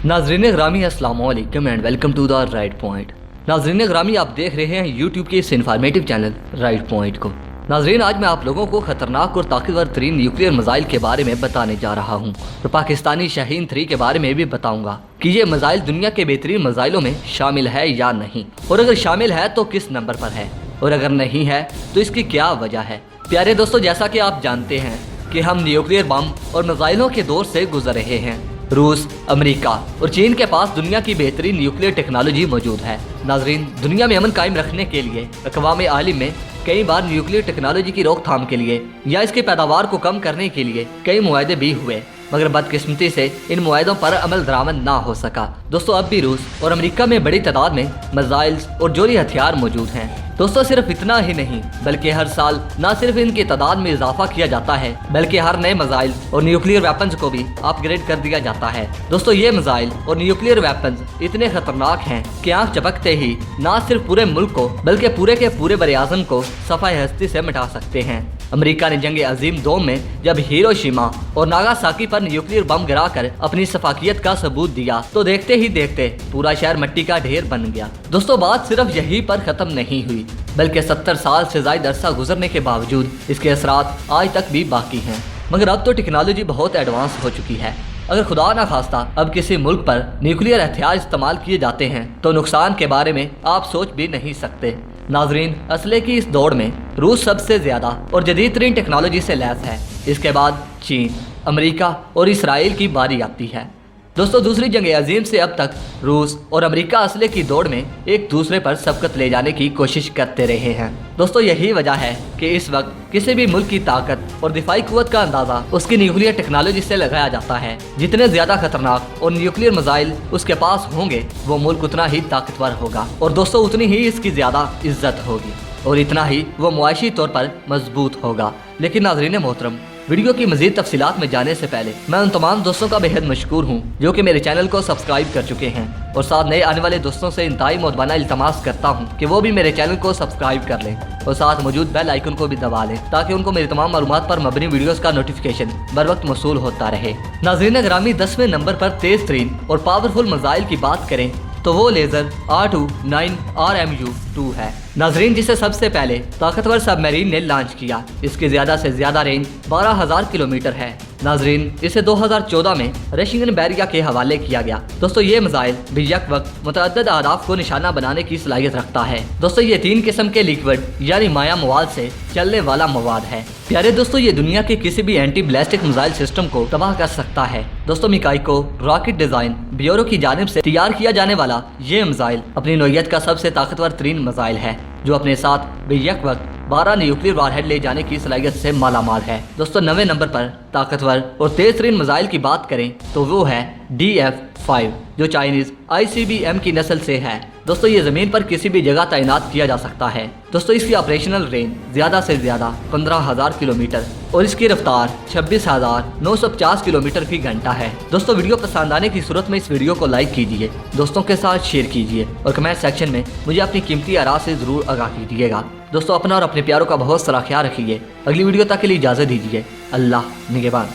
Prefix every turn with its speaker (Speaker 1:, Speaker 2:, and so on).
Speaker 1: नाजरीन ग्रामी अस्सलाम वालेकुम and welcome to the right point. नाजरीन ग्रामी, आप देख रहे हैं यूट्यूब के इस इन्फॉर्मेटिव चैनल राइट पॉइंट को। नाजरीन, आज मैं आप लोगों को खतरनाक और ताकतवर तरीन न्यूक्लियर मिसाइल के बारे में बताने जा रहा हूँ। तो पाकिस्तानी शाहीन 3 के बारे में भी बताऊंगा कि ये मिसाइल दुनिया के बेहतरीन मिसाइलों में शामिल है या नहीं, और अगर शामिल है तो किस नंबर पर है, और अगर नहीं है तो इसकी क्या वजह है। प्यारे दोस्तों, जैसा कि आप जानते हैं कि हम न्यूक्लियर बम और मिसाइलों के दौर से गुजर रहे हैं। रूस, अमेरिका और चीन के पास दुनिया की बेहतरीन न्यूक्लियर टेक्नोलॉजी मौजूद है। नाजरीन, दुनिया में अमन कायम रखने के लिए अक़वाम आलम में कई बार न्यूक्लियर टेक्नोलॉजी की रोकथाम के लिए या इसकी पैदावार को कम करने के लिए कई मुआहदे भी हुए, मगर बदकिस्मती से इन मुआहदों पर अमल दरामद ना हो सका। दोस्तों, अब भी रूस और अमेरिका में बड़ी तादाद में मिसाइल्स और जोरी हथियार मौजूद हैं। दोस्तों, सिर्फ इतना ही नहीं बल्कि हर साल न सिर्फ इनकी तादाद में इजाफा किया जाता है, बल्कि हर नए मिसाइल और न्यूक्लियर वेपन्स को भी अपग्रेड कर दिया जाता है। दोस्तों, ये मिसाइल और न्यूक्लियर वेपन्स इतने खतरनाक हैं कि आंख झपकते ही न सिर्फ पूरे मुल्क को बल्कि पूरे के पूरे बरे-आज़म को सफाए हस्ती से मिटा सकते हैं। अमेरिका ने जंग अजीम 2 में जब हिरोशिमा और नागासाकी पर न्यूक्लियर बम गिराकर अपनी सफाकियत का सबूत दिया तो देखते ही देखते पूरा शहर मिट्टी का ढेर बन गया। दोस्तों, बात सिर्फ यहीं पर खत्म नहीं हुई, बल्कि 70 साल से ज्यादा अरसा गुजरने के बावजूद इसके असरात आज तक भी बाकी हैं। मगर अब तो टेक्नोलॉजी बहुत एडवांस हो चुकी है। अगर खुदा ना खास्ता अब किसी मुल्क पर न्यूक्लियर हथियार इस्तेमाल किए जाते हैं तो नुकसान के बारे में आप सोच भी नहीं सकते। नाजरीन, असले की इस दौड़ में रूस सबसे ज्यादा और जदीद तरीन टेक्नोलॉजी से लैस है। इसके बाद चीन, अमेरिका और इसराइल की बारी आती है। दोस्तों, दूसरी जंग अजीम से अब तक रूस और अमेरिका असले की दौड़ में एक दूसरे पर सबकत ले जाने की कोशिश करते रहे हैं। दोस्तों, यही वजह है कि इस वक्त किसी भी मुल्क की ताकत और दिफाई कुव्वत का अंदाजा उसकी न्यूक्लियर टेक्नोलॉजी से लगाया जाता है। जितने ज्यादा खतरनाक और न्यूक्लियर मिसाइल उसके पास होंगे वो मुल्क उतना ही ताकतवर होगा, और दोस्तों उतनी ही इसकी ज्यादा इज्जत होगी, और इतना ही वो मुआशी तौर पर मजबूत होगा। लेकिन नाज़रीन मोहतरम, वीडियो की मज़ीद तफसीलात में जाने से पहले मैं उन तमाम दोस्तों का बेहद मशकूर हूँ जो कि मेरे चैनल को सब्सक्राइब कर चुके हैं, और साथ नए आने वाले दोस्तों से इंतहाई मोहब्बाना इल्तमास करता हूँ कि वो भी मेरे चैनल को सब्सक्राइब कर लें और साथ मौजूद बेल आइकन को भी दबा लें ताकि उनको मेरी तमाम मालूमात पर मबनी वीडियोस का नोटिफिकेशन बर वक्त मौसूल होता रहे। नाज़रीन ग्रामी, 10वें नंबर पर तेज तरीन और पावरफुल मिसाइल की बात करें तो वो लेजर R29 RMU-2 है। नाजरीन, जिसे सबसे पहले ताकतवर सबमरीन ने लॉन्च किया। इसकी ज्यादा से ज्यादा रेंज 12,000 किलोमीटर है। नाजरीन, इसे 2014 में रशियन बैरिया के हवाले किया गया। दोस्तों, ये मिसाइल भी यक वक्त मुतअद्दिद अहदाफ को निशाना बनाने की सलाहियत रखता है। दोस्तों, ये 3 किस्म के लिक्विड यानी माया मवाद से चलने वाला मवाद है। प्यारे दोस्तों, ये दुनिया के किसी भी एंटी बैलिस्टिक मिसाइल सिस्टम को तबाह कर सकता है। दोस्तों, मिकाइको रॉकेट डिजाइन ब्यूरो की जानिब से तैयार किया जाने वाला ये मिसाइल अपनी नौइयत का सबसे ताकतवर तरीन मिसाइल है, जो अपने साथ बेयक वक्त 12 न्यूक्लियर वारहेड ले जाने की सलाहियत से मालामाल है। दोस्तों, 9वें नंबर पर ताकतवर और तेज तरीन मिसाइल की बात करें तो वो है DF-5, जो चाइनीज ICBM की नस्ल से है। दोस्तों, ये जमीन पर किसी भी जगह तैनात किया जा सकता है। दोस्तों, इसकी ऑपरेशनल रेंज ज्यादा से ज्यादा 15,000 किलोमीटर और इसकी रफ्तार 26,950 किलोमीटर फी घंटा है। दोस्तों, वीडियो पसंद आने की सूरत में इस वीडियो को लाइक कीजिए, दोस्तों के साथ शेयर कीजिए और कमेंट सेक्शन में मुझे अपनी कीमती आरा से जरूर आगाह कीजिएगा। दोस्तों, अपना और अपने प्यारों का बहुत सारा ख्याल रखिए। अगली वीडियो तक के लिए इजाजत दीजिए। अल्लाह निगहबान।